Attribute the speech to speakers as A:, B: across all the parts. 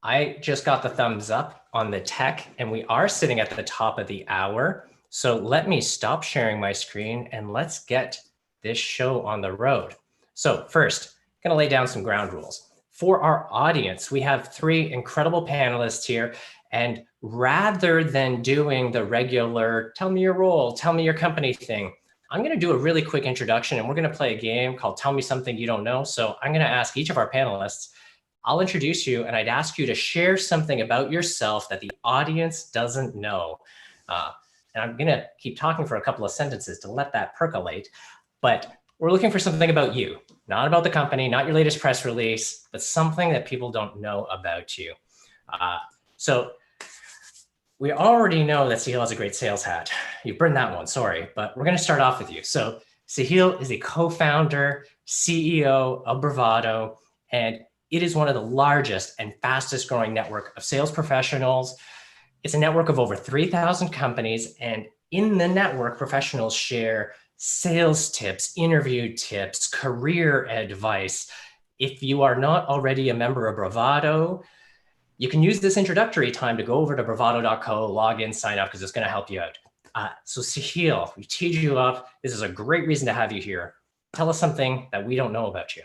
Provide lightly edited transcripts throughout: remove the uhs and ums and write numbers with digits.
A: I just got the thumbs up on the tech, and we are sitting at the top of the hour. So let me stop sharing my screen and let's get this show on the road. So first, I'm going to lay down some ground rules. For our audience, we have three incredible panelists here. And rather than doing the regular, tell me your role, tell me your company thing, I'm going to do a really quick introduction, and we're going to play a game called Tell Me Something You Don't Know. So I'm going to ask each of our panelists, I'll introduce you, and I'd ask you to share something about yourself that the audience doesn't know. And I'm going to keep talking for a couple of sentences to let that percolate. But we're looking for something about you, not about the company, not your latest press release, but something that people don't know about you. So we already know that Sahil has a great sales hat. You burned that one, sorry, but we're going to start off with you. So Sahil is a co-founder, CEO of Bravado, and it is one of the largest and fastest growing network of sales professionals. It's a network of over 3,000 companies, and in the network, professionals share sales tips, interview tips, career advice. If you are not already a member of Bravado, you can use this introductory time to go over to bravado.co, log in, sign up, because it's going to help you out. So Sahil, we teed you up. This is a great reason to have you here. Tell us something that we don't know about you.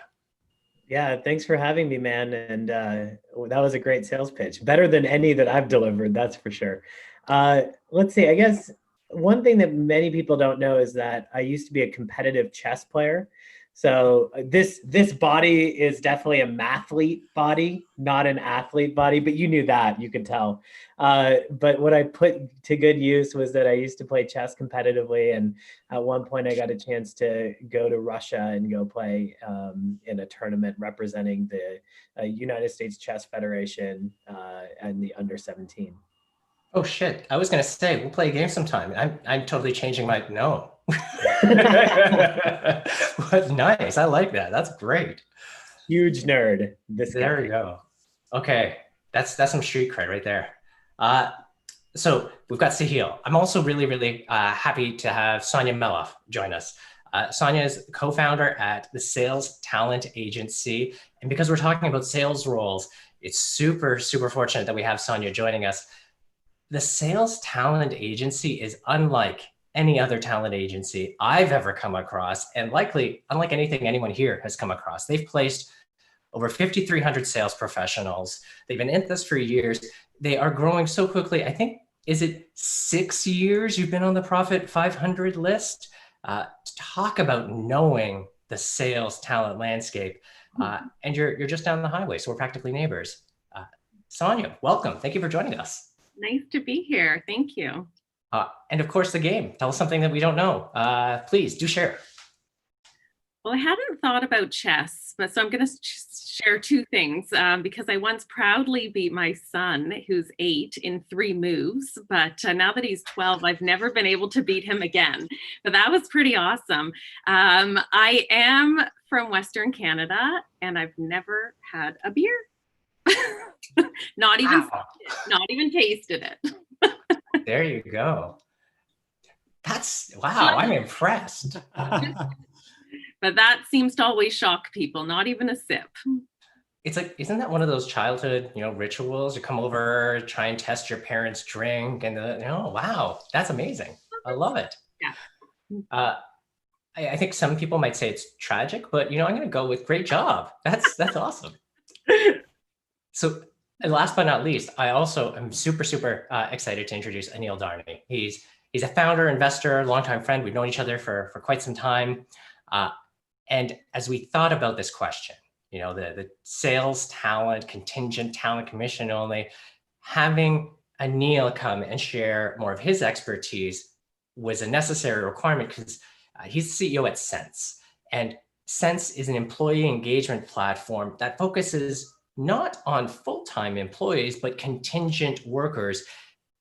B: Yeah, thanks for having me, man. And that was a great sales pitch. Better than any that I've delivered, that's for sure. Let's see, I guess one thing that many people don't know is that I used to be a competitive chess player. So this body is definitely a mathlete body, not an athlete body, but you knew that, you could tell. But what I put to good use was that I used to play chess competitively. And at one point I got a chance to go to Russia and go play in a tournament representing the United States Chess Federation and the under 17.
A: Oh shit, I was going to say, we'll play a game sometime. I'm totally changing my, no. But nice, I like that, that's great.
B: Huge nerd, this guy.
A: There we go. Okay, that's some street cred right there. So we've got Sahil. I'm also really happy to have Sonia Meloff join us. Sonia is co-founder at the Sales Talent Agency. And because we're talking about sales roles, it's super fortunate that we have Sonia joining us. The Sales Talent Agency is unlike any other talent agency I've ever come across, and likely unlike anything anyone here has come across. They've placed over 5,300 sales professionals. They've been in this for years. They are growing so quickly. I think, is it 6 years you've been on the Profit 500 list? Talk about knowing the sales talent landscape. And you're just down the highway, so we're practically neighbors. Sonia, welcome. Thank you for joining us.
C: Nice to be here. Thank you.
A: And of course, the game. Tell us something that we don't know. Please do share.
C: Well, I hadn't thought about chess, but so I'm going to share two things because I once proudly beat my son, who's 8, in 3 moves. But now that he's 12, I've never been able to beat him again. But that was pretty awesome. I am from Western Canada, and I've never had a beer. Not even tasted it.
A: There you go. That's, wow, I'm impressed.
C: But that seems to always shock people, not even a sip.
A: It's like, isn't that one of those childhood, rituals? You come over, try and test your parents' drink, and oh, wow, that's amazing. I love it.
C: Yeah.
A: I think some people might say it's tragic, but I'm going to go with great job. That's awesome. So, and last but not least, I also am super excited to introduce Anil Darni. He's a founder, investor, longtime friend. We've known each other for quite some time. And as we thought about this question, the sales talent, contingent talent, commission only, having Anil come and share more of his expertise was a necessary requirement because he's the CEO at Sense. And Sense is an employee engagement platform that focuses not on full-time employees, but contingent workers.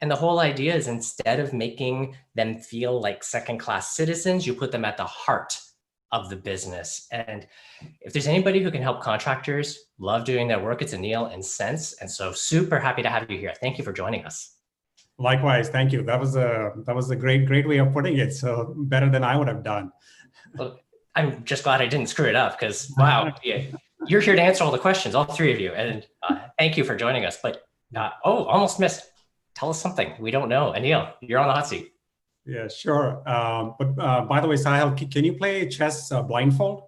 A: And the whole idea is instead of making them feel like second-class citizens, you put them at the heart of the business. And if there's anybody who can help contractors love doing their work, it's Anil and Sense. And so super happy to have you here. Thank you for joining us.
D: Likewise, thank you. That was a great way of putting it. So better than I would have done.
A: Well, I'm just glad I didn't screw it up because wow, yeah, you're here to answer all the questions, all 3 of you. And thank you for joining us. But almost missed. Tell us something we don't know. Anil, you're on the hot seat.
D: Yeah, sure. But by the way, Sahil, can you play chess blindfold?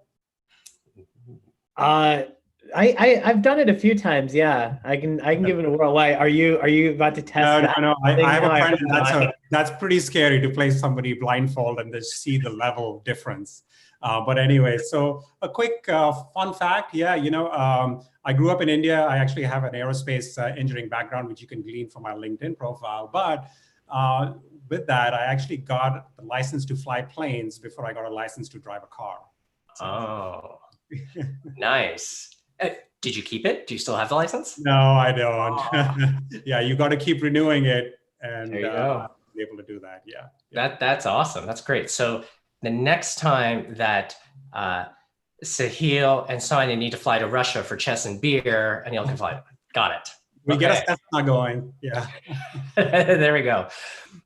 B: I've done it a few times. Yeah, I can give it a whirl. Why are you about to test that?
D: No. I have a friend that's pretty scary to play somebody blindfold and just see the level of difference. But anyway, so a quick fun fact. Yeah, I grew up in India. I actually have an aerospace engineering background, which you can glean from my LinkedIn profile. But with that, I actually got the license to fly planes before I got a license to drive a car. So.
A: Oh, nice. Did you keep it? Do you still have the license?
D: No, I don't. Yeah, you got to keep renewing it and
A: there you go.
D: Be able to do that. Yeah.
A: That's awesome. That's great. So the next time that Sahil and Sonia need to fly to Russia for chess and beer, Anil can fly. Got it.
D: We get a Cessna going. Yeah.
A: There we go.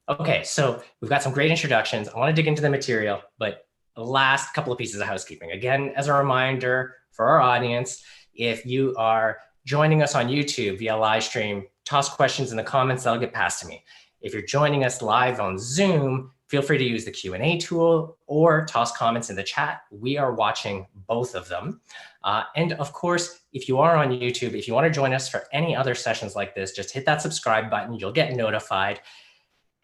A: Okay, so we've got some great introductions. I want to dig into the material, but the last couple of pieces of housekeeping. Again, as a reminder for our audience, if you are joining us on YouTube via live stream, toss questions in the comments, that'll get passed to me. If you're joining us live on Zoom, feel free to use the Q&A tool or toss comments in the chat. We are watching both of them. And of course, if you are on YouTube, if you want to join us for any other sessions like this, just hit that subscribe button. You'll get notified.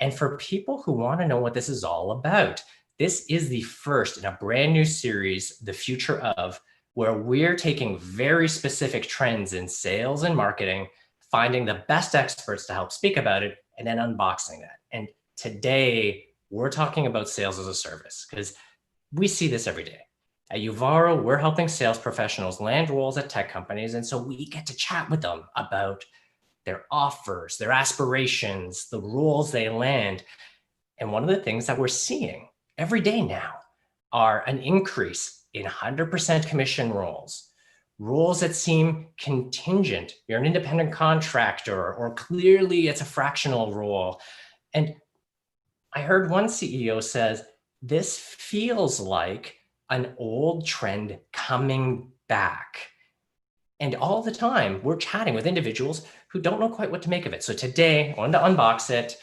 A: And for people who want to know what this is all about, this is the first in a brand new series, The Future of, where we're taking very specific trends in sales and marketing, finding the best experts to help speak about it, and then unboxing that. And today, we're talking about sales as a service because we see this every day. At Uvaro, we're helping sales professionals land roles at tech companies. And so we get to chat with them about their offers, their aspirations, the roles they land. And one of the things that we're seeing every day now are an increase in 100% commission roles, roles that seem contingent. You're an independent contractor, or clearly it's a fractional role. And I heard one CEO says, this feels like an old trend coming back. And all the time, we're chatting with individuals who don't know quite what to make of it. So today, I wanted to unbox it.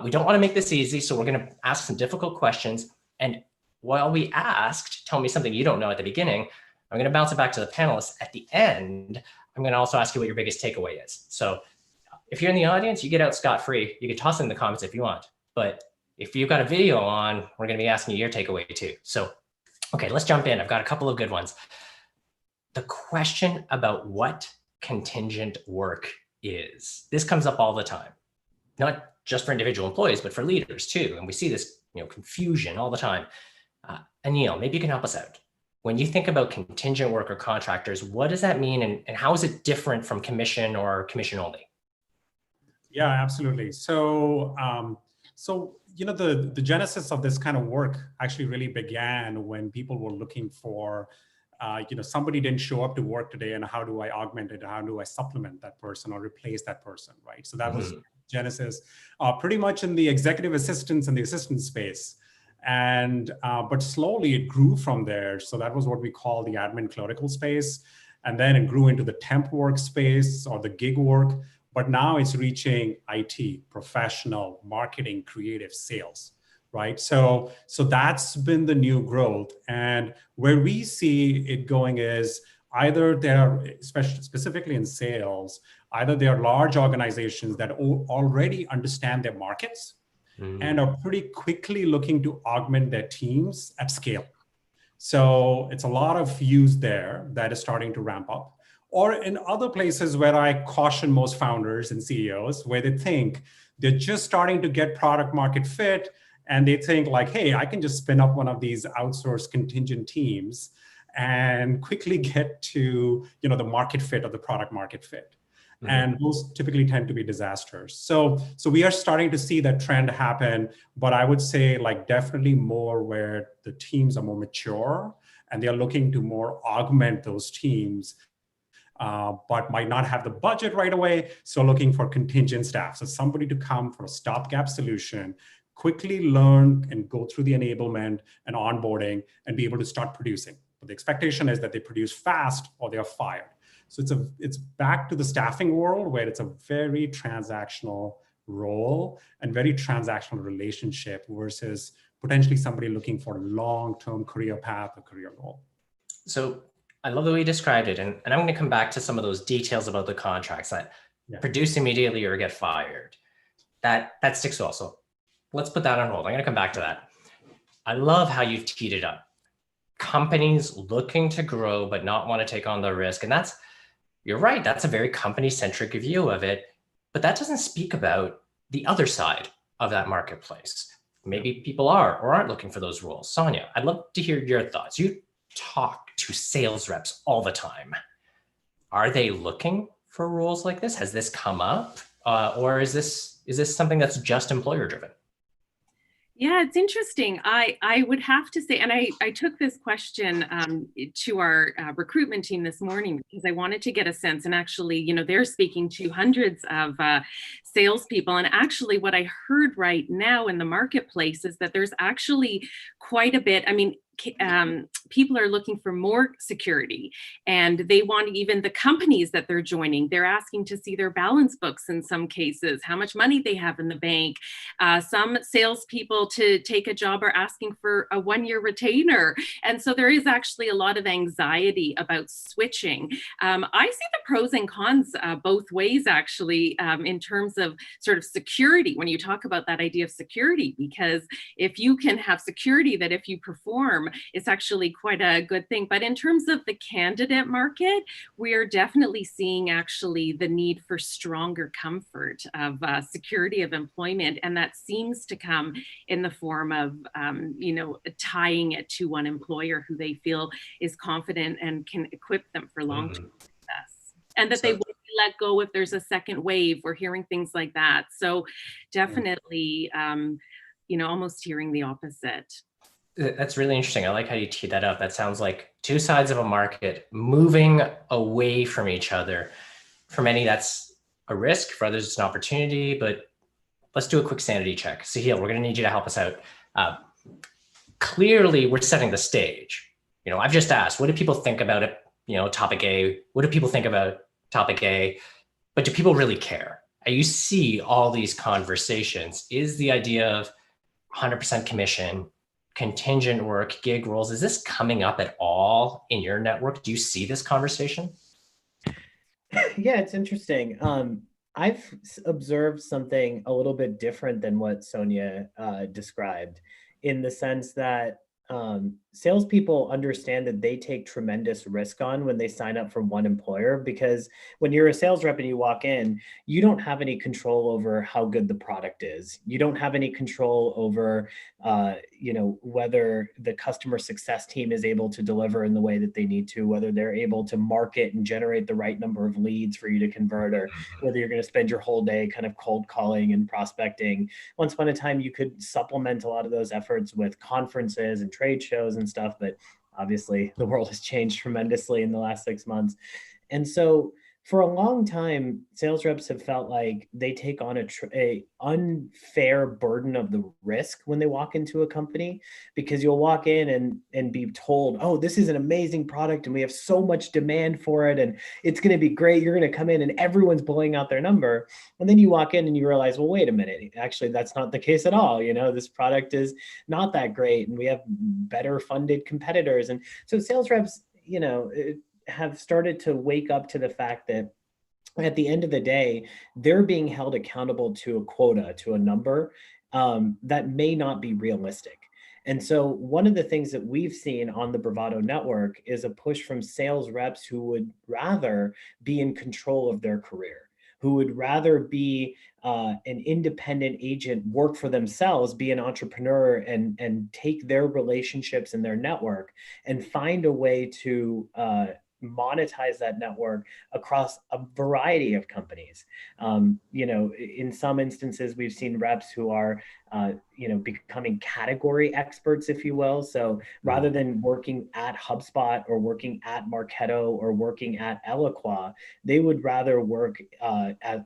A: We don't want to make this easy, so we're going to ask some difficult questions. And while we asked, tell me something you don't know at the beginning, I'm going to bounce it back to the panelists. At the end, I'm going to also ask you what your biggest takeaway is. So if you're in the audience, you get out scot-free. You can toss it in the comments if you want. But if you've got a video on, we're going to be asking you your takeaway too. So, okay, let's jump in. I've got a couple of good ones. The question about what contingent work is. This comes up all the time, not just for individual employees, but for leaders too. And we see this, confusion all the time. Anil, maybe you can help us out. When you think about contingent work or contractors, what does that mean, and how is it different from commission or commission only?
D: Yeah, absolutely. So, the genesis of this kind of work actually really began when people were looking for, somebody didn't show up to work today, and how do I augment it? How do I supplement that person or replace that person, right? So that was genesis, pretty much in the executive assistants and the assistant space. And but slowly it grew from there. So that was what we call the admin clerical space. And then it grew into the temp work space or the gig work. But now it's reaching IT, professional, marketing, creative, sales, right? So that's been the new growth. And where we see it going is either they're, especially specifically in sales, either they are large organizations that already understand their markets and are pretty quickly looking to augment their teams at scale. So it's a lot of use there that is starting to ramp up. Or in other places where I caution most founders and CEOs, where they think they're just starting to get product market fit, and they think like, hey, I can just spin up one of these outsourced contingent teams and quickly get to the market fit or the product market fit. And those typically tend to be disasters. So we are starting to see that trend happen, but I would say like definitely more where the teams are more mature and they are looking to more augment those teams, but might not have the budget right away. So looking for contingent staff. So somebody to come for a stopgap solution, quickly learn and go through the enablement and onboarding and be able to start producing. But the expectation is that they produce fast or they are fired. So it's back to the staffing world where it's a very transactional role and very transactional relationship versus potentially somebody looking for a long-term career path or career goal.
A: So I love the way you described it. And I'm going to come back to some of those details about the contracts that produce immediately or get fired. That sticks well. So let's put that on hold. I'm going to come back to that. I love how you've teed it up. Companies looking to grow, but not want to take on the risk. And you're right. That's a very company-centric view of it. But that doesn't speak about the other side of that marketplace. Maybe people are or aren't looking for those roles. Sonia, I'd love to hear your thoughts. You talk to sales reps all the time. Are they looking for roles like this? Has this come up? Or is this something that's just employer driven?
C: Yeah, it's interesting. I would have to say, and I took this question to our recruitment team this morning because I wanted to get a sense, and actually, you know, they're speaking to hundreds of salespeople. And actually what I heard right now in the marketplace is that there's actually quite a bit. I mean, people are looking for more security, and they want, even the companies that they're joining, they're asking to see their balance books in some cases, how much money they have in the bank. Some salespeople to take a job are asking for a 1-year retainer. And so there is actually a lot of anxiety about switching. I see the pros and cons both ways, actually, in terms of sort of security, when you talk about that idea of security, because if you can have security that if you perform, it's actually quite a good thing. But in terms of the candidate market, we are definitely seeing actually the need for stronger comfort of security of employment. And that seems to come in the form of, you know, tying it to one employer who they feel is confident and can equip them for long-term success. And that they won't be let go if there's a second wave. We're hearing things like that. So definitely, you know, almost hearing the opposite.
A: That's really interesting. I like how you teed that up. That sounds like two sides of a market moving away from each other. For many, that's a risk. For others, it's an opportunity. But let's do a quick sanity check. Sahil, we're going to need you to help us out. Clearly, we're setting the stage. You know, I've just asked, what do people think about it? You know, topic A. What do people think about topic A? But do people really care? You see all these conversations. Is the idea of 100% commission, contingent work, gig roles, is this coming up at all in your network? Do you see this conversation?
B: Yeah, it's interesting. I've observed something a little bit different than what Sonia described, in the sense that salespeople understand that they take tremendous risk on when they sign up for one employer, because when you're a sales rep and you walk in, you don't have any control over how good the product is. You don't have any control over, you know, whether the customer success team is able to deliver in the way that they need to, whether they're able to market and generate the right number of leads for you to convert, or whether you're going to spend your whole day kind of cold calling and prospecting. Once upon a time, you could supplement a lot of those efforts with conferences and trade shows and stuff, but obviously the world has changed tremendously in the last 6 months. And so for a long time, sales reps have felt like they take on a unfair burden of the risk when they walk into a company, because you'll walk in and be told, oh, this is an amazing product and we have so much demand for it and it's going to be great. You're going to come in and everyone's blowing out their number. And then you walk in and you realize, well, wait a minute, actually, that's not the case at all. You know, this product is not that great and we have better funded competitors. And so sales reps, you know, have started to wake up to the fact that at the end of the day, they're being held accountable to a quota, to a number that may not be realistic. And so one of the things that we've seen on the Bravado network is a push from sales reps who would rather be in control of their career, who would rather be an independent agent, work for themselves, be an entrepreneur, and take their relationships and their network and find a way to monetize that network across a variety of companies. You know, in some instances, we've seen reps who are, becoming category experts, if you will. So rather than working at HubSpot or working at Marketo or working at Eloqua, they would rather work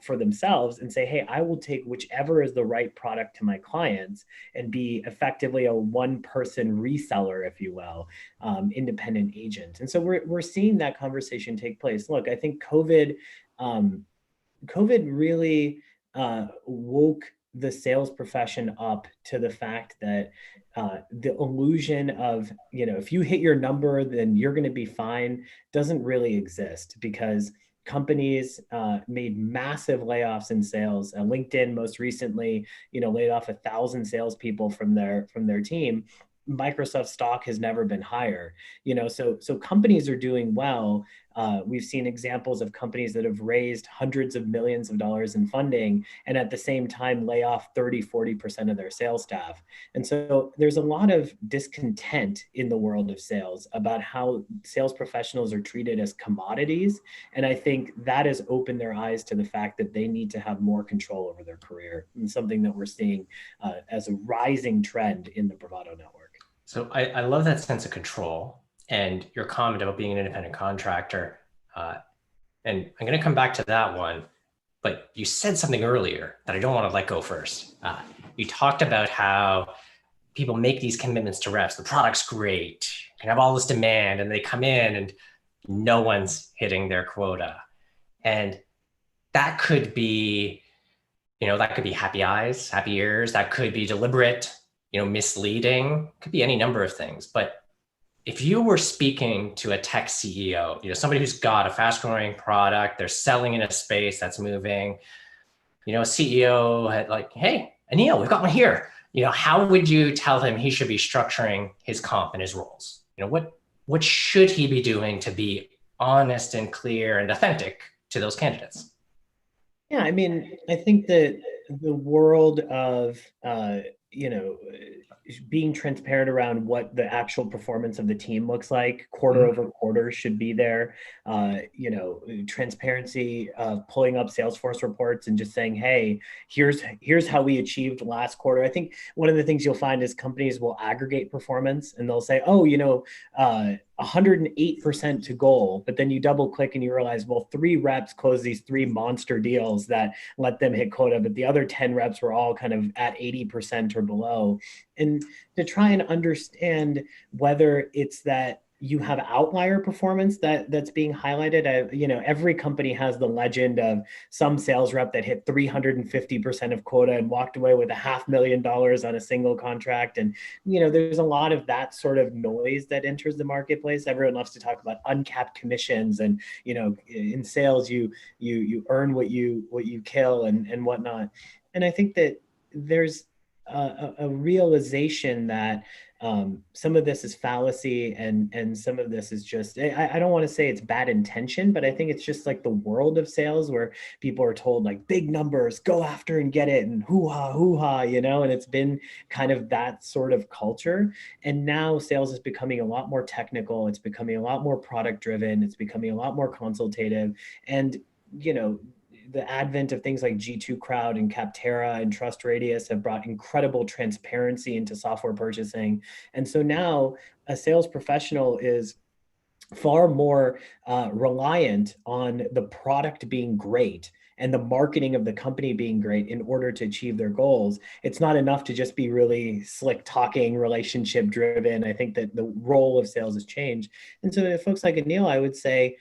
B: for themselves and say, hey, I will take whichever is the right product to my clients and be effectively a one-person reseller, if you will, independent agent. And so we're seeing that conversation take place. Look, I think COVID really woke the sales profession up to the fact that the illusion of, if you hit your number, then you're going to be fine, doesn't really exist, because companies made massive layoffs in sales. LinkedIn most recently, laid off 1,000 salespeople from their team. Microsoft stock has never been higher. So companies are doing well. We've seen examples of companies that have raised hundreds of millions of dollars in funding and at the same time lay off 30-40% of their sales staff. And so there's a lot of discontent in the world of sales about how sales professionals are treated as commodities. And I think that has opened their eyes to the fact that they need to have more control over their career, and something that we're seeing as a rising trend in the Bravado network.
A: So I love that sense of control and your comment about being an independent contractor. And I'm going to come back to that one, but you said something earlier that I don't want to let go first. You talked about how people make these commitments to reps. The product's great, you can have all this demand, and they come in and no one's hitting their quota. And that could be, that could be happy eyes, happy ears, that could be deliberate, misleading, could be any number of things. But if you were speaking to a tech CEO, somebody who's got a fast growing product, they're selling in a space that's moving, a CEO had like, hey, Anil, we've got one here. How would you tell him he should be structuring his comp and his roles? What should he be doing to be honest and clear and authentic to those candidates?
B: Yeah, I mean, I think that the world of, being transparent around what the actual performance of the team looks like, quarter over quarter should be there. Transparency of pulling up Salesforce reports and just saying, hey, here's how we achieved last quarter. I think one of the things you'll find is companies will aggregate performance and they'll say, 108% to goal, but then you double click and you realize, well, 3 reps closed these 3 monster deals that let them hit quota, but the other 10 reps were all kind of at 80% or below. And to try and understand whether it's that you have outlier performance that's being highlighted. Every company has the legend of some sales rep that hit 350% of quota and walked away with $500,000 on a single contract. And, there's a lot of that sort of noise that enters the marketplace. Everyone loves to talk about uncapped commissions and, in sales, you earn what you kill and whatnot. And I think that there's a realization that some of this is fallacy and some of this is just, I don't want to say it's bad intention, but I think it's just like the world of sales where people are told like big numbers, go after and get it, and hoo-ha, and it's been kind of that sort of culture. And now sales is becoming a lot more technical. It's becoming a lot more product driven. It's becoming a lot more consultative. And, the advent of things like G2 Crowd and Capterra and Trust Radius have brought incredible transparency into software purchasing. And so now a sales professional is far more reliant on the product being great and the marketing of the company being great in order to achieve their goals. It's not enough to just be really slick talking, relationship driven. I think that the role of sales has changed. And so to folks like Anil, I would say,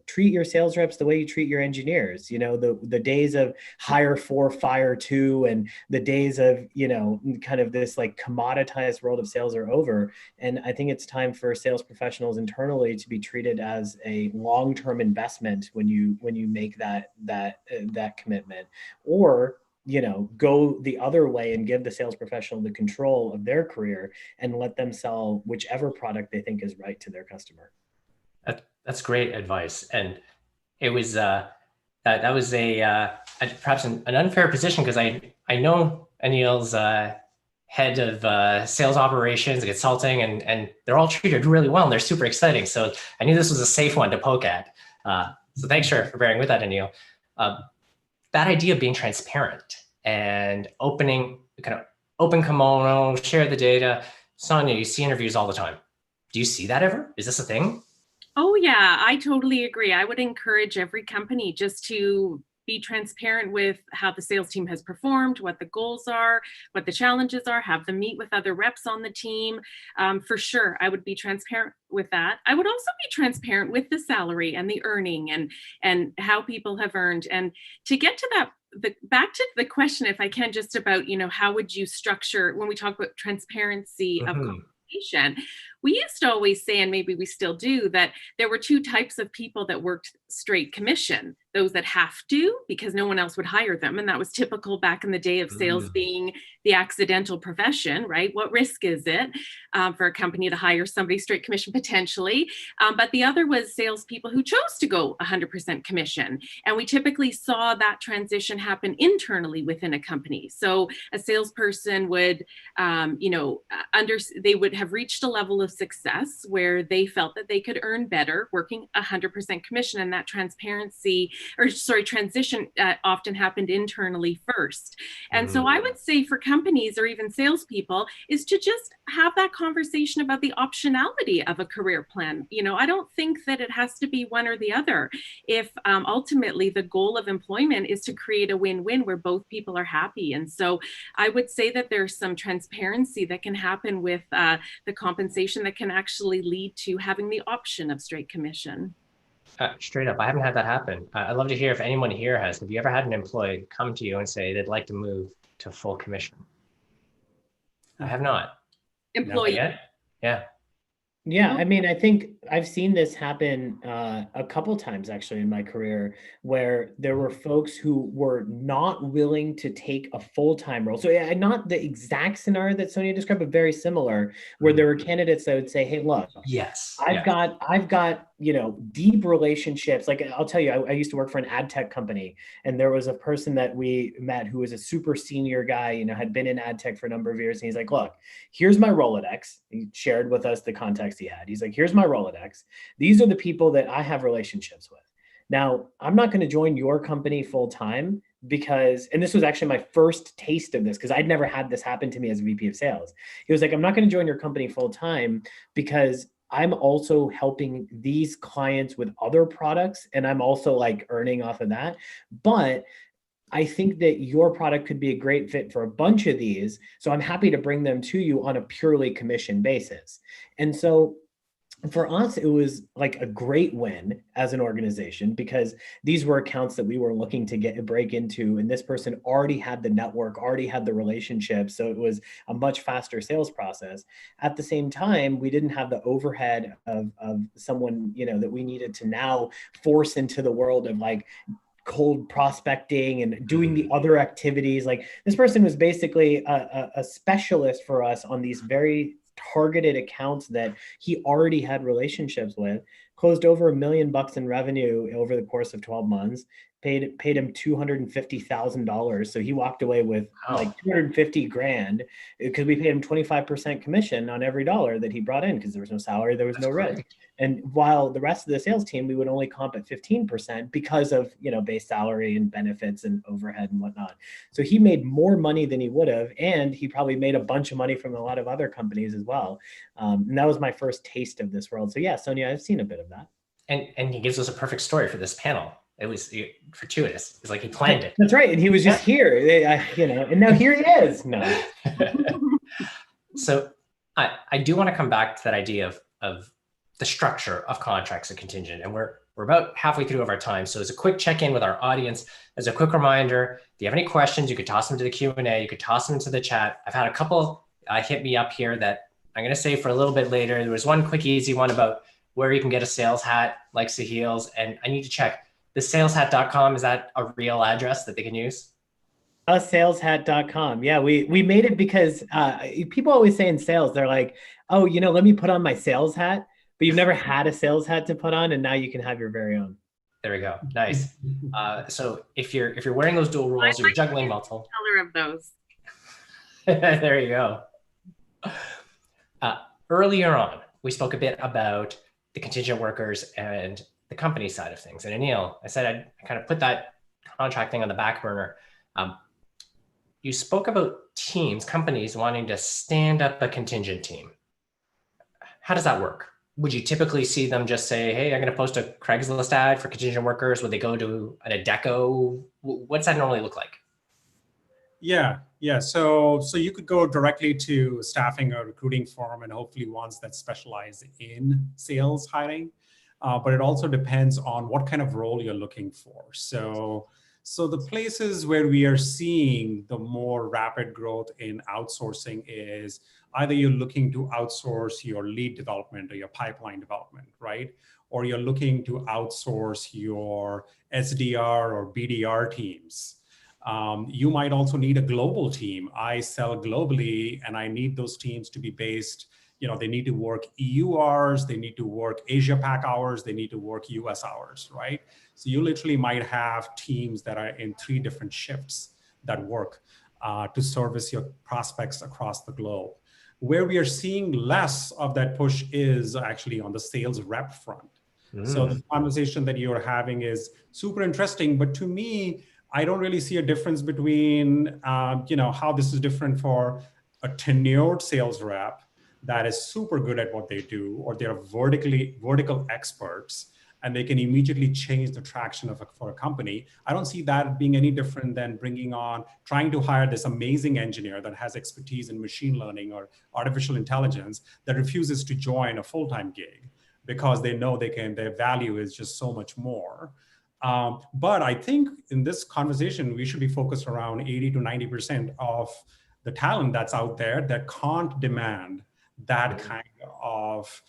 B: treat your sales reps the way you treat your engineers. The days of hire 4, fire 2, and the days of, kind of this like commoditized world of sales are over. And I think it's time for sales professionals internally to be treated as a long-term investment when you make that commitment, or go the other way and give the sales professional the control of their career and let them sell whichever product they think is right to their customer.
A: That's great advice. And it was that was perhaps an unfair position, because I know Anil's head of sales operations and consulting, and they're all treated really well and they're super exciting. So I knew this was a safe one to poke at. So thanks for bearing with that, Anil. That idea of being transparent and opening, kind of open kimono, share the data. Sonia, you see interviews all the time. Do you see that ever? Is this a thing?
C: Oh yeah, I totally agree. I would encourage every company just to be transparent with how the sales team has performed, what the goals are, what the challenges are, have them meet with other reps on the team. For sure, I would be transparent with that. I would also be transparent with the salary and the earning and how people have earned. And to get to that, back to the question, if I can, just about, how would you structure when we talk about transparency of compensation? We used to always say, and maybe we still do, that there were two types of people that worked straight commission: those that have to because no one else would hire them. And that was typical back in the day of sales being the accidental profession, right? What risk is it for a company to hire somebody straight commission potentially? But the other was salespeople who chose to go 100% commission. And we typically saw that transition happen internally within a company. So a salesperson would, they would have reached a level of success where they felt that they could earn better working 100% commission, and that transition often happened internally first. And so I would say for companies or even salespeople is to just have that conversation about the optionality of a career plan. I don't think that it has to be one or the other. If ultimately the goal of employment is to create a win-win where both people are happy. And so I would say that there's some transparency that can happen with the compensation that can actually lead to having the option of straight commission.
A: Straight up, I haven't had that happen. I'd love to hear if anyone here has. Have you ever had an employee come to you and say they'd like to move to full commission? I have not.
C: Employee.
A: Not yet? Yeah.
B: Yeah, I mean, I think I've seen this happen a couple times actually in my career, where there were folks who were not willing to take a full-time role. So yeah, not the exact scenario that Sonia described, but very similar, where there were candidates that would say, "Hey, look,
A: Yes,
B: I've got deep relationships. Like I'll tell you, I used to work for an ad tech company, and there was a person that we met who was a super senior guy, had been in ad tech for a number of years. And he's like, look, here's my Rolodex. He shared with us the context he had. He's like, here's my Rolodex. These are the people that I have relationships with. Now, I'm not going to join your company full time because, and this was actually my first taste of this because I'd never had this happen to me as a VP of sales. He was like, I'm not going to join your company full time because I'm also helping these clients with other products, and I'm also like earning off of that. But I think that your product could be a great fit for a bunch of these. So I'm happy to bring them to you on a purely commission basis. And so for us, it was like a great win as an organization because these were accounts that we were looking to break into. And this person already had the network, already had the relationship. So it was a much faster sales process. At the same time, we didn't have the overhead of someone, that we needed to now force into the world of like cold prospecting and doing the other activities. Like this person was basically a specialist for us on these very targeted accounts that he already had relationships with, closed over $1 million in revenue over the course of 12 months, paid him $250,000. So he walked away with like 250 grand because we paid him 25% commission on every dollar that he brought in because there was no salary, there was no risk. And while the rest of the sales team, we would only comp at 15% because of, base salary and benefits and overhead and whatnot. So he made more money than he would have. And he probably made a bunch of money from a lot of other companies as well. And that was my first taste of this world. So yeah, Sonia, I've seen a bit of that.
A: And he gives us a perfect story for this panel. It was fortuitous. It's like he planned it.
B: That's right. And he was just here, and now here he is. No.
A: So I do want to come back to that idea of the structure of contracts and contingent. And we're about halfway through of our time. So as a quick check-in with our audience, as a quick reminder, if you have any questions, you could toss them to the Q&A. You could toss them into the chat. I've had a couple hit me up here that I'm going to save for a little bit later. There was one quick, easy one about where you can get a sales hat like Sahil's. And I need to check. The saleshat.com, is that a real address that they can use?
B: Saleshat.com. Yeah, we made it because people always say in sales, they're like, oh, let me put on my sales hat, but you've never had a sales hat to put on, and now you can have your very own.
A: There we go. Nice. So if you're wearing those dual roles, you're juggling multiple.
C: Color of those.
A: There you go. Earlier on, we spoke a bit about the contingent workers and the company side of things. And Anil, I said I'd kind of put that contract thing on the back burner. you spoke about teams, companies wanting to stand up a contingent team. How does that work? Would you typically see them just say, hey, I'm going to post a Craigslist ad for contingent workers? Would they go to an Adecco? What's that normally look like?
D: Yeah. So you could go directly to staffing or recruiting firm, and hopefully ones that specialize in sales hiring. But it also depends on what kind of role you're looking for. So the places where we are seeing the more rapid growth in outsourcing is either you're looking to outsource your lead development or your pipeline development, right? Or you're looking to outsource your SDR or BDR teams. You might also need a global team. I sell globally, and I need those teams to be based, they need to work EU hours, they need to work Asia Pac hours, they need to work US hours, right? So you literally might have teams that are in 3 different shifts that work to service your prospects across the globe. Where we are seeing less of that push is actually on the sales rep front. So the conversation that you're having is super interesting, but to me, I don't really see a difference between, how this is different for a tenured sales rep that is super good at what they do, or they're vertical experts, and they can immediately change the traction for a company. I don't see that being any different than trying to hire this amazing engineer that has expertise in machine learning or artificial intelligence that refuses to join a full-time gig because they know their value is just so much more. But I think in this conversation, we should be focused around 80 to 90% of the talent that's out there that can't demand that kind of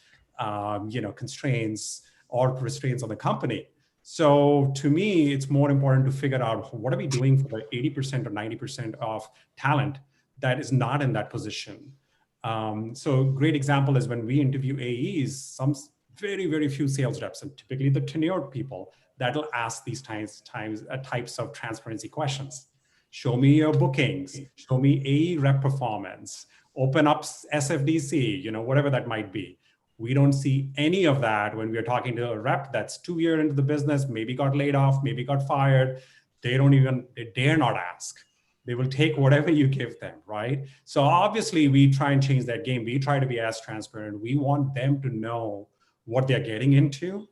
D: constraints or restraints on the company. So to me, it's more important to figure out what are we doing for the 80% or 90% of talent that is not in that position. So a great example is when we interview AEs, some very, very few sales reps, and typically the tenured people, that'll ask these types of transparency questions. Show me your bookings, show me AE rep performance, open up SFDC, whatever that might be. We don't see any of that when we're talking to a rep that's 2 years into the business, maybe got laid off, maybe got fired. They dare not ask. They will take whatever you give them, right? So obviously we try and change that game. We try to be as transparent. We want them to know what they're getting into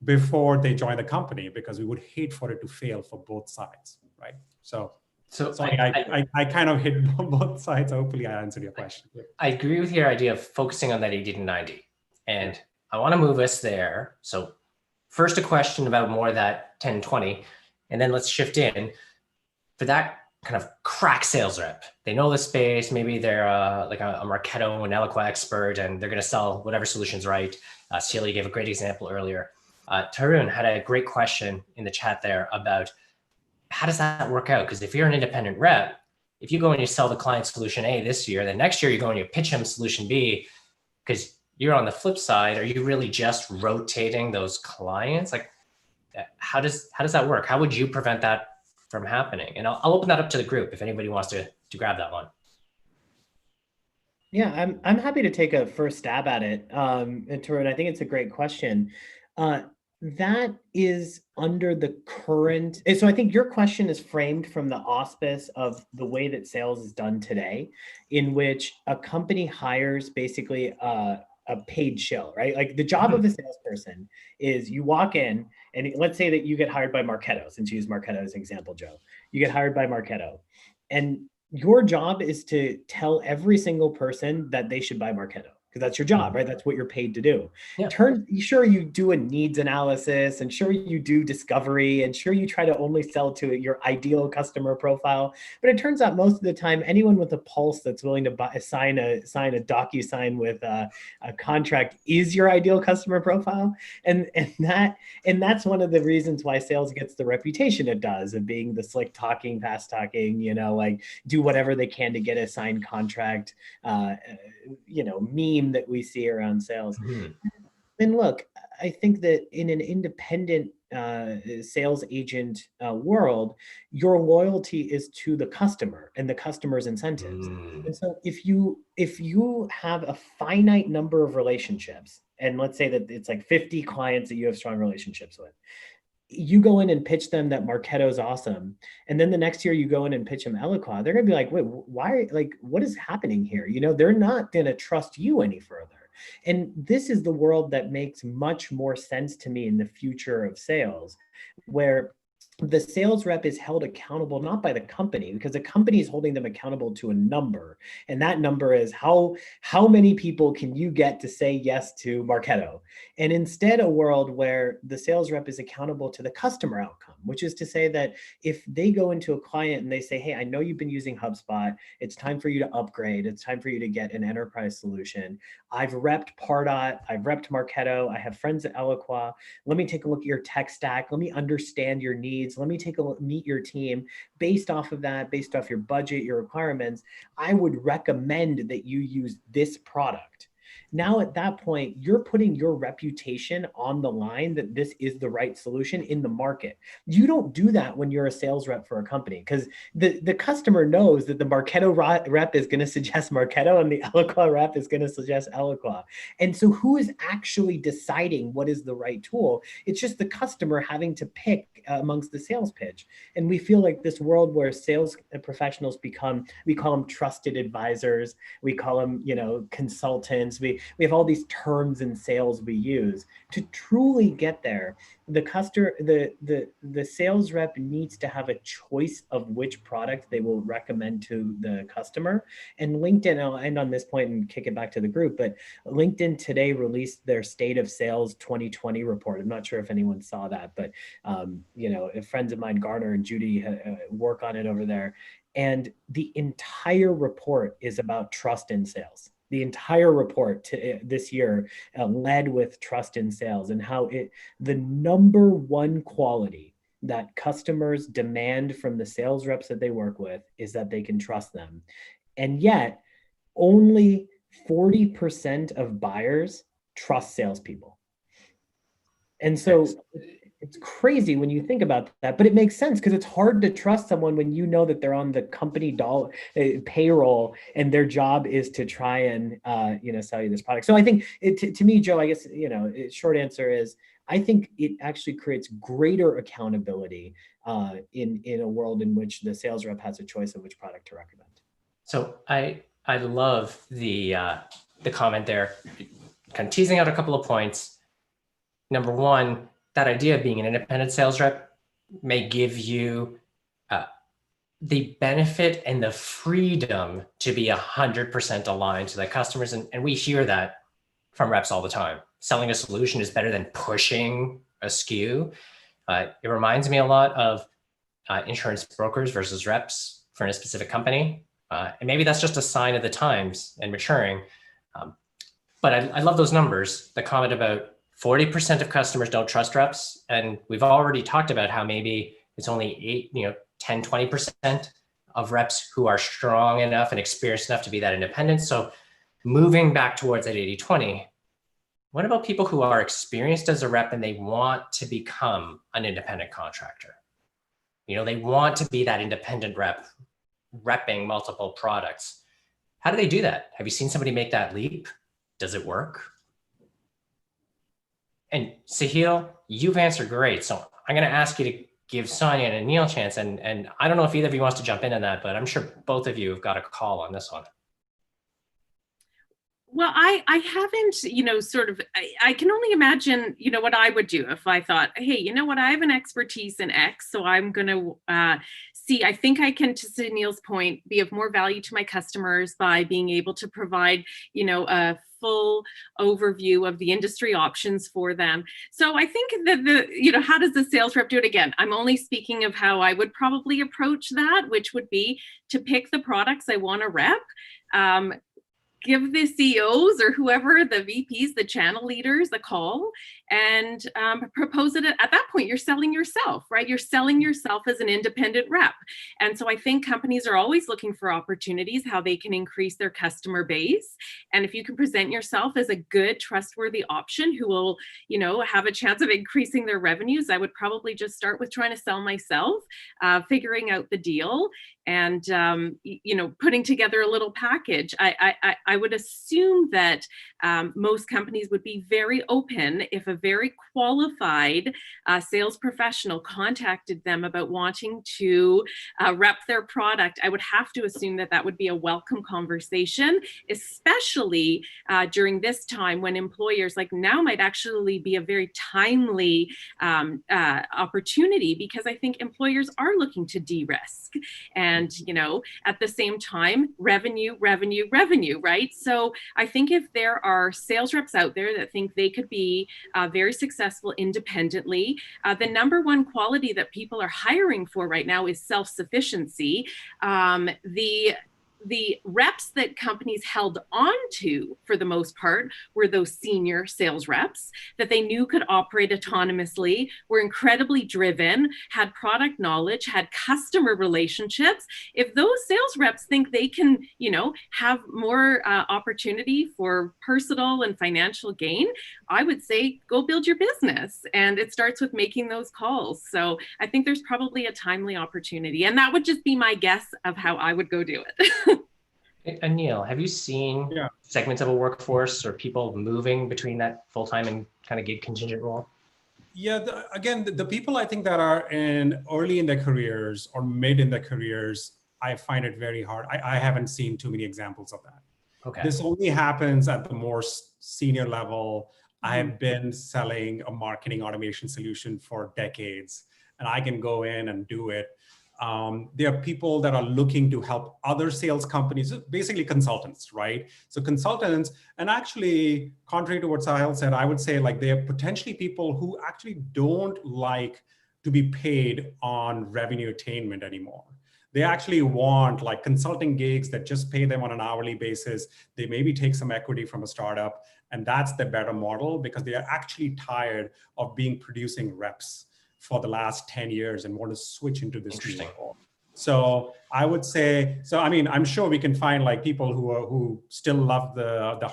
D: before they join the company, because we would hate for it to fail for both sides, right? So I kind of hit both sides. Hopefully I answered your question.
A: I agree with your idea of focusing on that 80 to 90. And I want to move us there. So first a question about more of that 10, 20, and then let's shift in for that kind of crack sales rep. They know the space. Maybe they're like a Marketo and Eloqua expert, and they're going to sell whatever solution's right. Celia gave a great example earlier. Tarun had a great question in the chat there about how does that work out? Because if you're an independent rep, if you go and you sell the client solution A this year, then next year you go and you pitch him solution B, because you're on the flip side. Are you really just rotating those clients? Like, how does that work? How would you prevent that from happening? And I'll open that up to the group if anybody wants to grab that one.
B: Yeah, I'm happy to take a first stab at it. And Tarun, I think it's a great question. That is under the current, so I think your question is framed from the auspice of the way that sales is done today, in which a company hires basically a paid shill, right? Like the job of a salesperson is you walk in, and let's say that you get hired by Marketo, since you use Marketo as an example, Joe. You get hired by Marketo, and your job is to tell every single person that they should buy Marketo, because that's your job, right? That's what you're paid to do.
A: Yeah.
B: Sure, you do a needs analysis, and sure you do discovery, and sure you try to only sell to your ideal customer profile. But it turns out most of the time, anyone with a pulse that's willing to sign a DocuSign with a contract is your ideal customer profile, and that's one of the reasons why sales gets the reputation it does of being the slick talking, fast talking, like do whatever they can to get a signed contract, meme that we see around sales. And look, I think that in an independent sales agent world, your loyalty is to the customer and the customer's incentives. And so if you have a finite number of relationships, and let's say that it's like 50 clients that you have strong relationships with, you go in and pitch them that Marketo is awesome, and then the next year you go in and pitch them Eloqua, they're gonna be like, wait, why? Like, what is happening here? You know, they're not gonna trust you any further. And this is the world that makes much more sense to me in the future of sales, where the sales rep is held accountable not by the company, because the company is holding them accountable to a number, and that number is how many people can you get to say yes to Marketo. And instead, a world where the sales rep is accountable to the customer outcome, which is to say that if they go into a client and they say, hey, I know you've been using HubSpot, it's time for you to upgrade, it's time for you to get an enterprise solution. I've repped Pardot, I've repped Marketo, I have friends at Eloqua. Let me take a look at your tech stack. Let me understand your needs. Let me take a look, meet your team. Based off of that, based off your budget, your requirements, I would recommend that you use this product. Now, at that point, you're putting your reputation on the line that this is the right solution in the market. You don't do that when you're a sales rep for a company, because the customer knows that the Marketo rep is going to suggest Marketo and the Eloqua rep is going to suggest Eloqua. And so who is actually deciding what is the right tool? It's just the customer having to pick amongst the sales pitch. And we feel like this world where sales professionals become, we call them trusted advisors, we call them, you know, consultants, we have all these terms in sales we use. To truly get there, the sales rep needs to have a choice of which product they will recommend to the customer. And LinkedIn, I'll end on this point and kick it back to the group, but LinkedIn today released their State of Sales 2020 report. I'm not sure if anyone saw that, but you know, friends of mine, Garner and Judy, work on it over there. And the entire report is about trust in sales. The entire report this year led with trust in sales, and how the number one quality that customers demand from the sales reps that they work with is that they can trust them. And yet only 40% of buyers trust salespeople. And so it's crazy when you think about that, but it makes sense, because it's hard to trust someone when you know that they're on the company payroll and their job is to try and you know, sell you this product. So I think to me, Joe, I guess, you know, short answer is I think it actually creates greater accountability in a world in which the sales rep has a choice of which product to recommend.
A: So I love the comment there, kind of teasing out a couple of points. Number one, that idea of being an independent sales rep may give you the benefit and the freedom to be 100% aligned to the customers. And we hear that from reps all the time. Selling a solution is better than pushing a SKU. It reminds me a lot of insurance brokers versus reps for a specific company. And maybe that's just a sign of the times and maturing. But I love those numbers. The comment about 40% of customers don't trust reps. And we've already talked about how maybe it's only 10, 20% of reps who are strong enough and experienced enough to be that independent. So moving back towards that 80-20, what about people who are experienced as a rep and they want to become an independent contractor? You know, they want to be that independent rep, repping multiple products. How do they do that? Have you seen somebody make that leap? Does it work? And Sahil, you've answered great. So I'm going to ask you to give Sonia and Anil a chance. And I don't know if either of you wants to jump in on that, but I'm sure both of you have got a call on this one.
C: Well, I haven't, you know, sort of, I can only imagine, you know, what I would do if I thought, hey, you know what, I have an expertise in X, so I'm going to see, I think I can, to Sunil's point, be of more value to my customers by being able to provide, you know, a full overview of the industry options for them. So I think that you know, how does the sales rep do it? Again, I'm only speaking of how I would probably approach that, which would be to pick the products I want to rep, give the CEOs or whoever, the VPs, the channel leaders, a call and propose it. At that point, you're selling yourself, right? You're selling yourself as an independent rep. And so I think companies are always looking for opportunities, how they can increase their customer base. And if you can present yourself as a good, trustworthy option who will, you know, have a chance of increasing their revenues, I would probably just start with trying to sell myself, figuring out the deal, and you know, putting together a little package. I would assume that most companies would be very open if a very qualified sales professional contacted them about wanting to rep their product, I would have to assume that that would be a welcome conversation, especially during this time when employers, like now, might actually be a very timely opportunity, because I think employers are looking to de-risk. And, you know, at the same time, revenue, right? So I think if there are sales reps out there that think they could be very successful independently, the number one quality that people are hiring for right now is self-sufficiency. The reps that companies held on to, for the most part, were those senior sales reps that they knew could operate autonomously, were incredibly driven, had product knowledge, had customer relationships. If those sales reps think they can, you know, have more opportunity for personal and financial gain, I would say go build your business. And it starts with making those calls. So I think there's probably a timely opportunity. And that would just be my guess of how I would go do it.
A: Anil, have you seen segments of a workforce or people moving between that full-time and kind of gig contingent role?
D: Yeah, again, the people I think that are early in their careers or mid in their careers, I find it very hard. I haven't seen too many examples of that.
A: Okay.
D: This only happens at the more senior level. I have been selling a marketing automation solution for decades, and I can go in and do it. There are people that are looking to help other sales companies, basically consultants, right? So consultants, and actually, contrary to what Sahil said, I would say like they are potentially people who actually don't like to be paid on revenue attainment anymore. They actually want like consulting gigs that just pay them on an hourly basis. They maybe take some equity from a startup, and that's the better model because they are actually tired of producing reps for the last 10 years and want to switch into this new role. So I would say, so I mean, I'm sure we can find like people who still love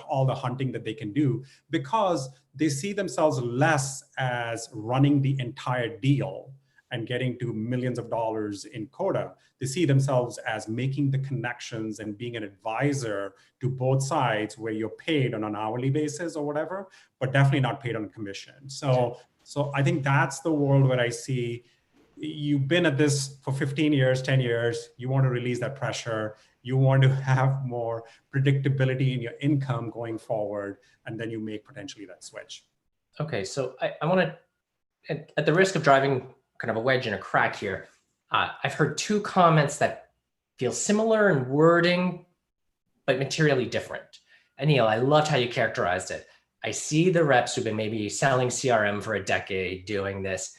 D: all the hunting that they can do because they see themselves less as running the entire deal and getting to millions of dollars in quota. They see themselves as making the connections and being an advisor to both sides where you're paid on an hourly basis or whatever, but definitely not paid on commission. So I think that's the world where I see you've been at this for 15 years, 10 years, you want to release that pressure, you want to have more predictability in your income going forward, and then you make potentially that switch.
A: Okay, so I want to, at the risk of driving kind of a wedge in a crack here, I've heard two comments that feel similar in wording, but materially different. Anil, I loved how you characterized it. I see the reps who've been maybe selling CRM for a decade doing this.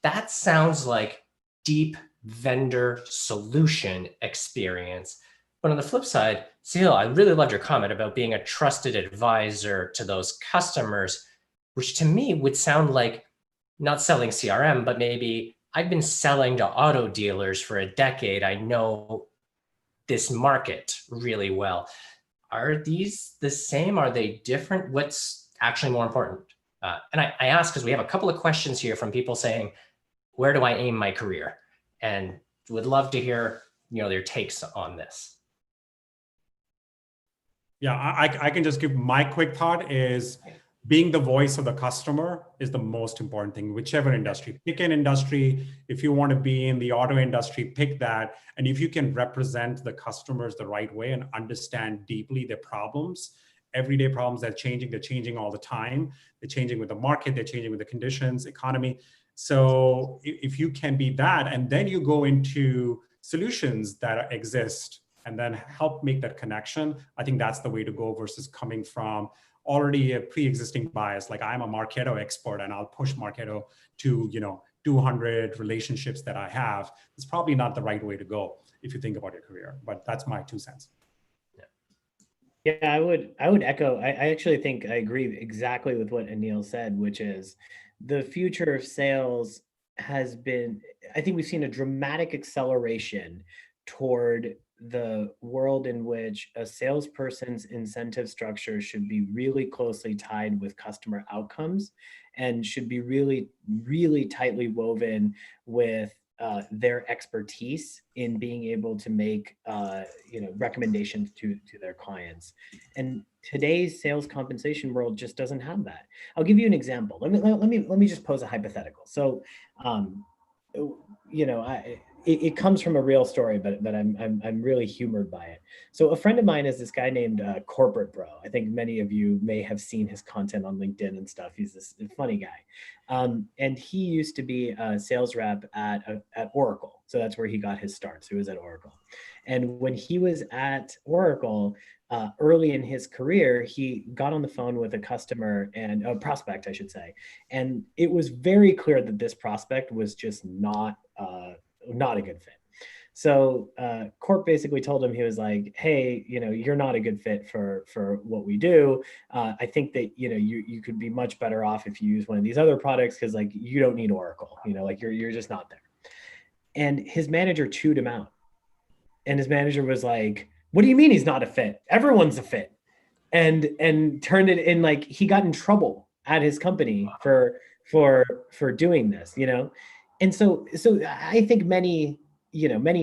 A: That sounds like deep vendor solution experience. But on the flip side, Sahil, I really loved your comment about being a trusted advisor to those customers, which to me would sound like not selling CRM, but maybe I've been selling to auto dealers for a decade. I know this market really well. Are these the same? Are they different? What's actually more important? And I ask because we have a couple of questions here from people saying, where do I aim my career? And would love to hear, you know, their takes on this.
D: Yeah, I can just give my quick thought is being the voice of the customer is the most important thing, whichever industry. Pick an industry. If you want to be in the auto industry, pick that. And if you can represent the customers the right way and understand deeply their problems, everyday problems that they're changing all the time. They're changing with the market, they're changing with the conditions, economy. So if you can be that, and then you go into solutions that exist and then help make that connection, I think that's the way to go versus coming from already a pre-existing bias. Like I'm a Marketo expert and I'll push Marketo to, 200 relationships that I have. It's probably not the right way to go if you think about your career, but that's my 2 cents.
B: Yeah, I would echo. I actually think I agree exactly with what Anil said, which is the future of sales has been, I think we've seen a dramatic acceleration toward the world in which a salesperson's incentive structure should be really closely tied with customer outcomes and should be really, really tightly woven with their expertise in being able to make recommendations to their clients. And today's sales compensation world just doesn't have that. I'll give you an example. Let me just pose a hypothetical. So, you know, it comes from a real story, but I'm really humored by it. So a friend of mine is this guy named Corporate Bro. I think many of you may have seen his content on LinkedIn and stuff. He's this funny guy, and he used to be a sales rep at Oracle. So that's where he got his start. So he was at Oracle, and when he was at Oracle, early in his career, he got on the phone with a customer and a prospect, I should say, and it was very clear that this prospect was just not a good fit. So Corp basically told him, he was like, "Hey, you know, you're not a good fit for what we do. I think that you could be much better off if you use one of these other products because like you don't need Oracle. You know, like you're just not there." And his manager chewed him out, and his manager was like, "What do you mean he's not a fit? Everyone's a fit." And turned it in, like he got in trouble at his company for doing this, you know. And so I think many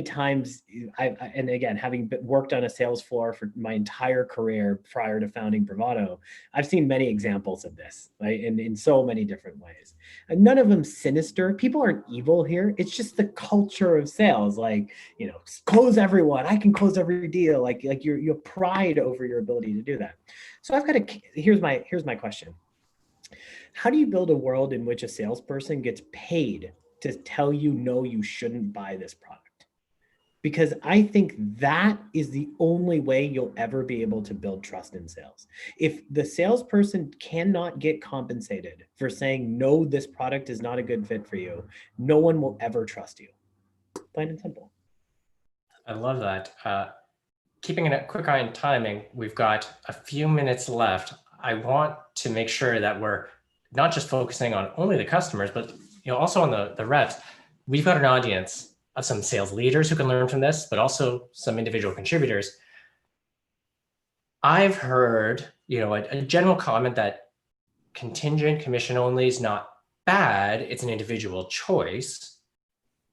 B: times and again, having worked on a sales floor for my entire career prior to founding Bravado, I've seen many examples of this, right? In so many different ways. And none of them sinister. People aren't evil here. It's just the culture of sales. Like, you know, close everyone. I can close every deal. Like your pride over your ability to do that. So I've got here's my question. How do you build a world in which a salesperson gets paid to tell you, no, you shouldn't buy this product? Because I think that is the only way you'll ever be able to build trust in sales. If the salesperson cannot get compensated for saying, no, this product is not a good fit for you, no one will ever trust you. Plain and simple.
A: I love that. Keeping a quick eye on timing, we've got a few minutes left. I want to make sure that we're not just focusing on only the customers, but also on the reps. We've got an audience of some sales leaders who can learn from this, but also some individual contributors. I've heard, a general comment that contingent commission only is not bad. It's an individual choice.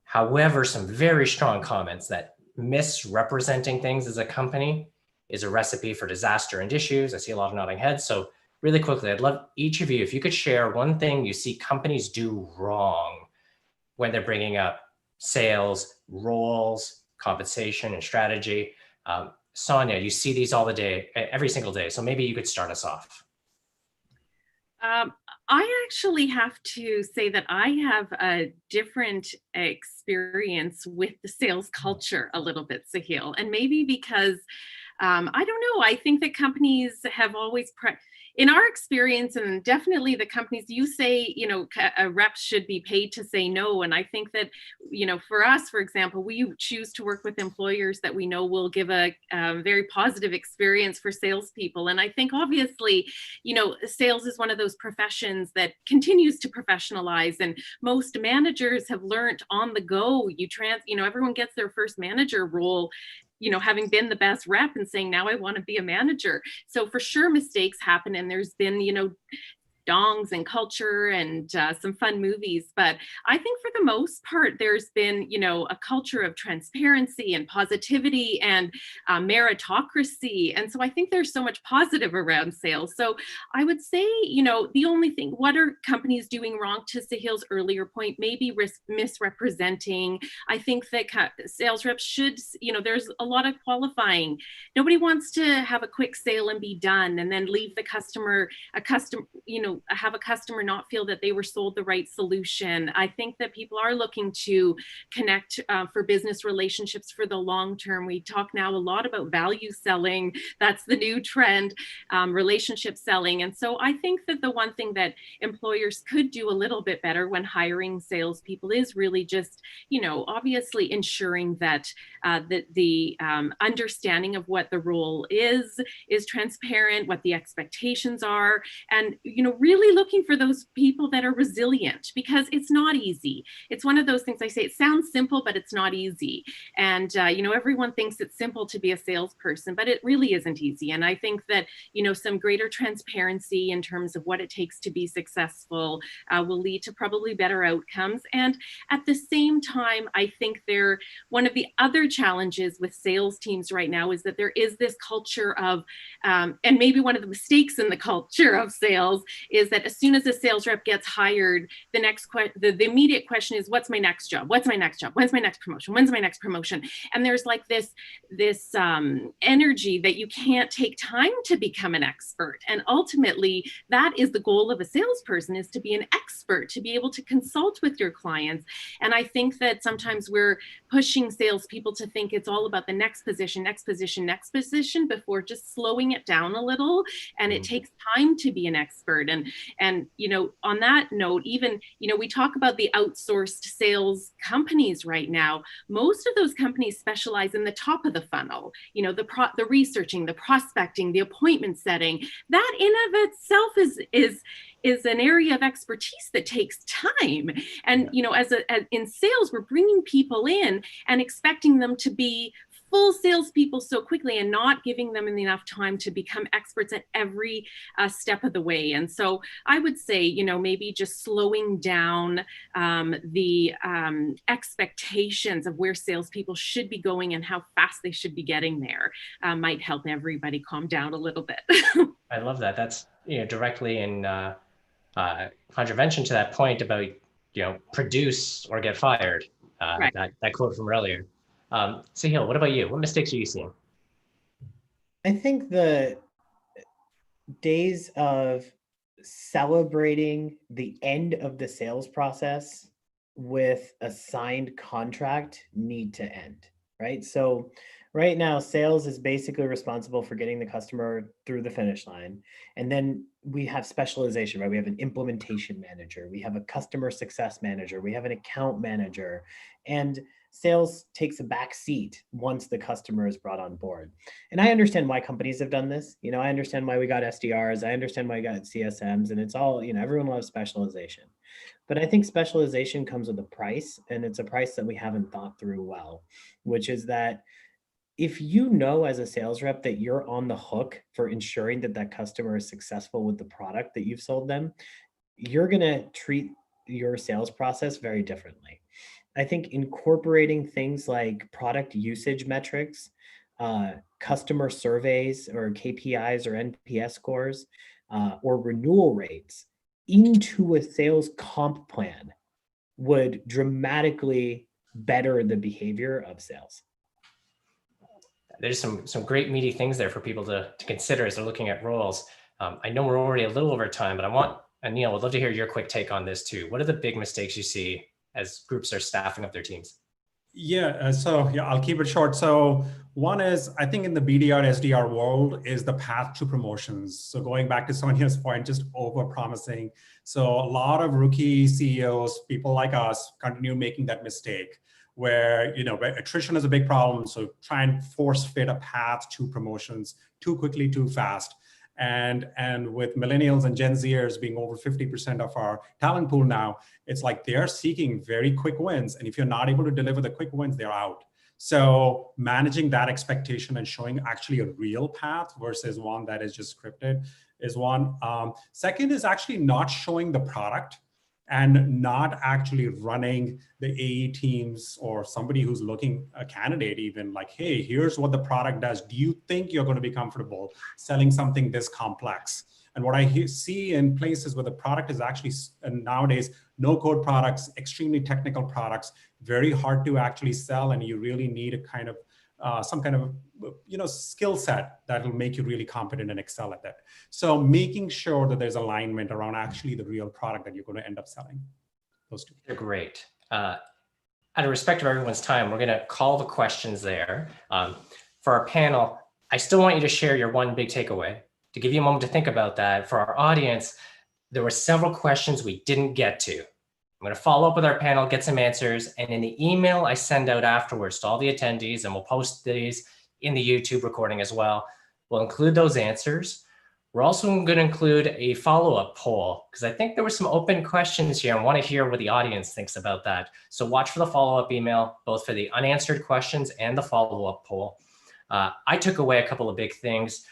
A: However, some very strong comments that misrepresenting things as a company is a recipe for disaster and issues. I see a lot of nodding heads. So really quickly, I'd love each of you, if you could share one thing you see companies do wrong when they're bringing up sales, roles, compensation, and strategy. Sonia, you see these all the day, every single day. So maybe you could start us off.
C: I actually have to say that I have a different experience with the sales culture a little bit, Sahil, and maybe because I don't know. I think that companies have always, in our experience, and definitely the companies, you say, reps should be paid to say no. And I think that, for us, for example, we choose to work with employers that we know will give a very positive experience for salespeople. And I think obviously, sales is one of those professions that continues to professionalize. And most managers have learned on the go. Everyone gets their first manager role, having been the best rep and saying, now I want to be a manager. So for sure, mistakes happen. And there's been, dongs and culture and some fun movies. But I think for the most part, there's been, a culture of transparency and positivity and meritocracy. And so I think there's so much positive around sales. So I would say, the only thing, what are companies doing wrong, to Sahil's earlier point, maybe misrepresenting. I think that sales reps should, there's a lot of qualifying. Nobody wants to have a quick sale and be done and then leave the customer, have a customer not feel that they were sold the right solution. I think that people are looking to connect for business relationships for the long term. We talk now a lot about value selling. That's the new trend, relationship selling. And so I think that the one thing that employers could do a little bit better when hiring salespeople is really just, obviously ensuring that the understanding of what the role is transparent, what the expectations are, and really looking for those people that are resilient, because it's not easy. It's one of those things I say, it sounds simple, but it's not easy. And, everyone thinks it's simple to be a salesperson, but it really isn't easy. And I think that, some greater transparency in terms of what it takes to be successful will lead to probably better outcomes. And at the same time, I think one of the other challenges with sales teams right now is that there is this culture of, and maybe one of the mistakes in the culture of sales is that as soon as a sales rep gets hired, the immediate question is, what's my next job? What's my next job? When's my next promotion? When's my next promotion? And there's like this energy that you can't take time to become an expert. And ultimately, that is the goal of a salesperson, is to be an expert, to be able to consult with your clients. And I think that sometimes we're pushing salespeople to think it's all about the next position, next position, next position, before just slowing it down a little. And it takes time to be an expert. And on that note, even, we talk about the outsourced sales companies right now. Most of those companies specialize in the top of the funnel, the researching, the prospecting, the appointment setting. That in of itself is an area of expertise that takes time. And, in sales, we're bringing people in and expecting them to be full salespeople so quickly and not giving them enough time to become experts at every step of the way. And so I would say, maybe just slowing down the expectations of where salespeople should be going and how fast they should be getting there might help everybody calm down a little bit.
A: I love that. That's directly in contravention to that point about produce or get fired.
C: Right.
A: That quote from earlier. Sahil, what about you? What mistakes are you seeing?
B: I think the days of celebrating the end of the sales process with a signed contract need to end, right? So right now, sales is basically responsible for getting the customer through the finish line. And then we have specialization, right? We have an implementation manager, we have a customer success manager, we have an account manager, and sales takes a back seat once the customer is brought on board. And I understand why companies have done this. I understand why we got SDRs. I understand why we got CSMs, and it's all, everyone loves specialization. But I think specialization comes with a price, and it's a price that we haven't thought through well, which is that if you know as a sales rep that you're on the hook for ensuring that that customer is successful with the product that you've sold them, you're going to treat your sales process very differently. I think incorporating things like product usage metrics, customer surveys or KPIs or NPS scores, or renewal rates into a sales comp plan would dramatically better the behavior of sales.
A: There's some great meaty things there for people to consider as they're looking at roles. I know we're already a little over time, but Anil, would love to hear your quick take on this too. What are the big mistakes you see as groups are staffing up their teams?
D: I'll keep it short. So one is, I think in the BDR, SDR world is the path to promotions. So going back to Sonia's point, just over promising. So a lot of rookie CEOs, people like us, continue making that mistake where, attrition is a big problem. So try and force fit a path to promotions too quickly, too fast. And with millennials and Gen Zers being over 50% of our talent pool now, it's like they're seeking very quick wins. And if you're not able to deliver the quick wins, they're out. So managing that expectation and showing actually a real path versus one that is just scripted is one. Second is actually not showing the product and not actually running the AE teams or somebody who's looking, a candidate even, like, hey, here's what the product does. Do you think you're going to be comfortable selling something this complex? And what I see in places where the product is actually, and nowadays, no code products, extremely technical products, very hard to actually sell, and you really need a kind of some kind of skill set that will make you really competent and excel at that. So making sure that there's alignment around actually the real product that you're going to end up selling. Those two.
A: They're great. Out of respect of everyone's time, we're going to call the questions there. For our panel, I still want you to share your one big takeaway. To give you a moment to think about that, for our audience, there were several questions we didn't get to. I'm going to follow up with our panel, get some answers, and in the email I send out afterwards to all the attendees, and we'll post these in the YouTube recording as well, we'll include those answers. We're also going to include a follow-up poll because I think there were some open questions here and want to hear what the audience thinks about that. So watch for the follow-up email, both for the unanswered questions and the follow-up poll. I took away a couple of big things.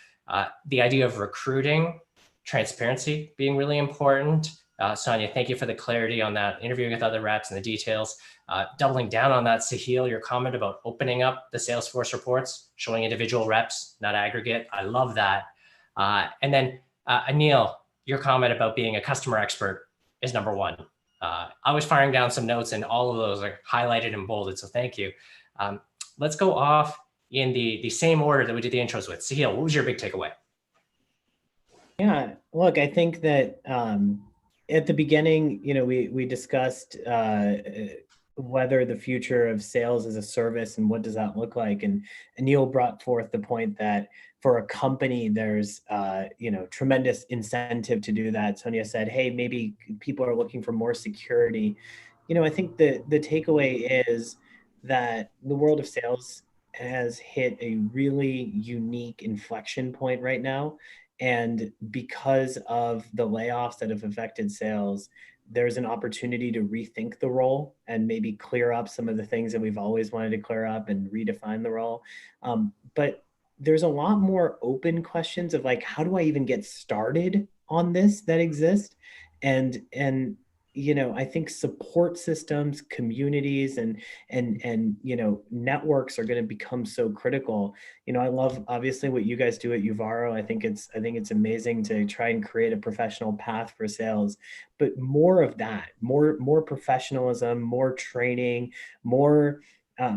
A: The idea of recruiting, transparency being really important. Sonia, thank you for the clarity on that, interviewing with other reps and the details. Doubling down on that, Sahil, your comment about opening up the Salesforce reports, showing individual reps, not aggregate. I love that. And then Anil, your comment about being a customer expert is number one. I was firing down some notes and all of those are highlighted and bolded, so thank you. Let's go off in the same order that we did the intros with. Sahil, what was your big takeaway?
B: Yeah, look, I think that at the beginning, we discussed whether the future of sales as a service and what does that look like. And Neil brought forth the point that for a company, there's tremendous incentive to do that. Sonia said, hey, maybe people are looking for more security. I think the takeaway is that the world of sales has hit a really unique inflection point right now. And because of the layoffs that have affected sales, there's an opportunity to rethink the role and maybe clear up some of the things that we've always wanted to clear up and redefine the role. But there's a lot more open questions of like, how do I even get started on this that exist? And I think support systems, communities, and networks are going to become so critical. I love obviously what you guys do at Uvaro. I think it's amazing to try and create a professional path for sales, but more of that, more professionalism, more training, more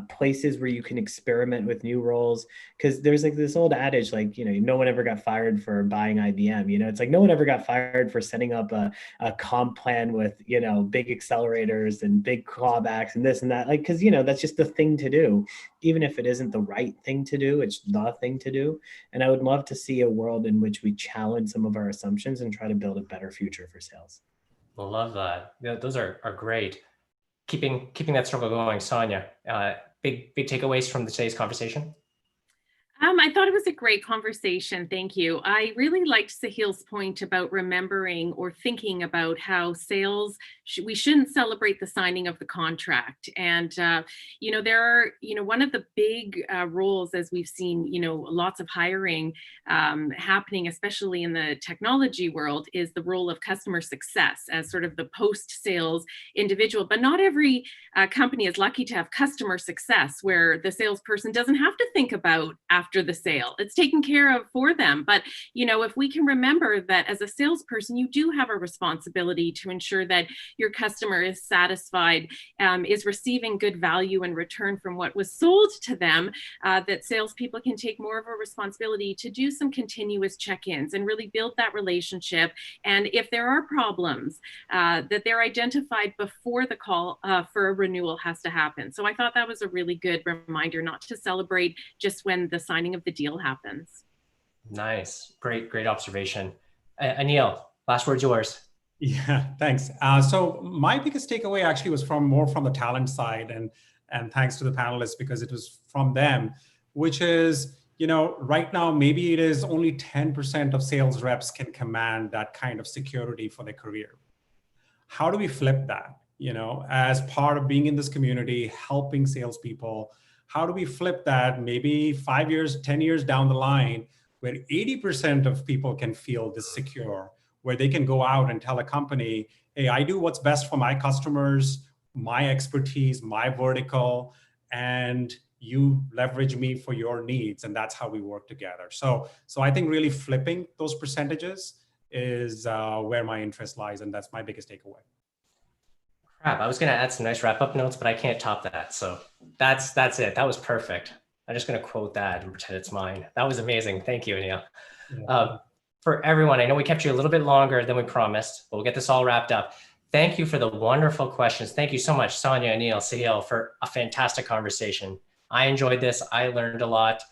B: places where you can experiment with new roles. Because there's like this old adage, like, no one ever got fired for buying IBM. It's like no one ever got fired for setting up a comp plan with, big accelerators and big clawbacks and this and that. Like, because, that's just the thing to do. Even if it isn't the right thing to do, it's the thing to do. And I would love to see a world in which we challenge some of our assumptions and try to build a better future for sales.
A: I love that. Yeah, those are great. Keeping that circle going, Sonia. Big takeaways from today's conversation.
C: I thought it was a great conversation. Thank you. I really liked Sahil's point about remembering or thinking about how sales, we shouldn't celebrate the signing of the contract. And, there are, one of the big roles, as we've seen, lots of hiring happening, especially in the technology world, is the role of customer success as sort of the post-sales individual. But not every company is lucky to have customer success where the salesperson doesn't have to think about after the sale. It's taken care of for them. But, if we can remember that as a salesperson, you do have a responsibility to ensure that your customer is satisfied, is receiving good value in return from what was sold to them, that salespeople can take more of a responsibility to do some continuous check-ins and really build that relationship. And if there are problems, that they're identified before the call for a renewal has to happen. So I thought that was a really good reminder not to celebrate just when the signing of the deal happens.
A: Nice. Great observation. Anil, last word's yours.
D: Yeah, thanks. So my biggest takeaway actually was more from the talent side, and thanks to the panelists because it was from them, which is, right now, maybe it is only 10% of sales reps can command that kind of security for their career. How do we flip that? As part of being in this community, helping salespeople, how do we flip that maybe 5 years, 10 years down the line, where 80% of people can feel this secure, where they can go out and tell a company, hey, I do what's best for my customers, my expertise, my vertical, and you leverage me for your needs. And that's how we work together. So I think really flipping those percentages is where my interest lies. And that's my biggest takeaway.
A: Crap, I was going to add some nice wrap-up notes, but I can't top that. So that's it. That was perfect. I'm just going to quote that and pretend it's mine. That was amazing. Thank you, Anil. Yeah. For everyone, I know we kept you a little bit longer than we promised, but we'll get this all wrapped up. Thank you for the wonderful questions. Thank you so much, Sonia, Anil, Sahil, for a fantastic conversation. I enjoyed this. I learned a lot.